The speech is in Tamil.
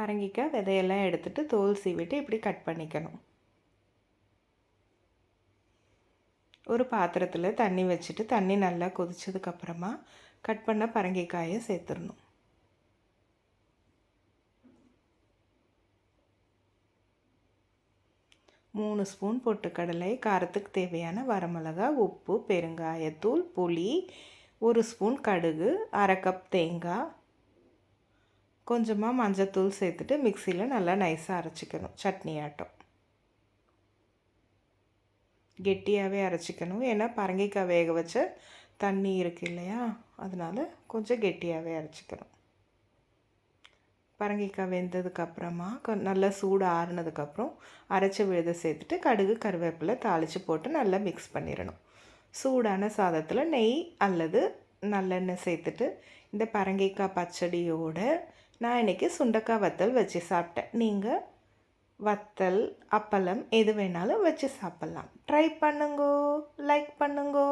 பரங்கிக்காய் விதையெல்லாம் எடுத்துகிட்டு தோல் சீவிட்டு இப்படி கட் பண்ணிக்கணும். ஒரு பாத்திரத்தில் தண்ணி வச்சுட்டு தண்ணி நல்லா கொதிச்சதுக்கப்புறமா கட் பண்ண பரங்கிக்காயை சேர்த்துடணும். மூணு ஸ்பூன் பொட்டுக்கடலை, காரத்துக்கு தேவையான வரமிளகா, உப்பு, பெருங்காயத்தூள், புளி, 1 ஸ்பூன் கடுகு, 1/2 கப் தேங்காய், கொஞ்சமாக மஞ்சத்தூள் சேர்த்துட்டு மிக்சியில் நல்லா நைஸாக அரைச்சிக்கணும். சட்னி ஆட்டம் கெட்டியாகவே அரைச்சிக்கணும். ஏன்னா பரங்கிக்காய் வேக வச்ச தண்ணி இருக்குது இல்லையா, அதனால் கொஞ்சம் கெட்டியாகவே அரைச்சிக்கணும். பரங்கிக்காய் வெந்ததுக்கப்புறமா நல்லா சூடு ஆறுனதுக்கப்புறம் அரைச்ச விழுதை சேர்த்துட்டு கடுகு கருவேப்பிலை தாளித்து போட்டு நல்லா மிக்ஸ் பண்ணிடணும். சூடான சாதத்தில் நெய் அல்லது நல்லெண்ணெய் சேர்த்துட்டு இந்த பரங்கிக்காய் பச்சடியோடு நான் இன்றைக்கி சுண்டக்காய் வத்தல் வச்சு சாப்பிட்டேன். நீங்கள் வத்தல், அப்பளம் எது வேணாலும் வச்சு சாப்பிட்லாம். ட்ரை பண்ணுங்கோ, லைக் பண்ணுங்கோ.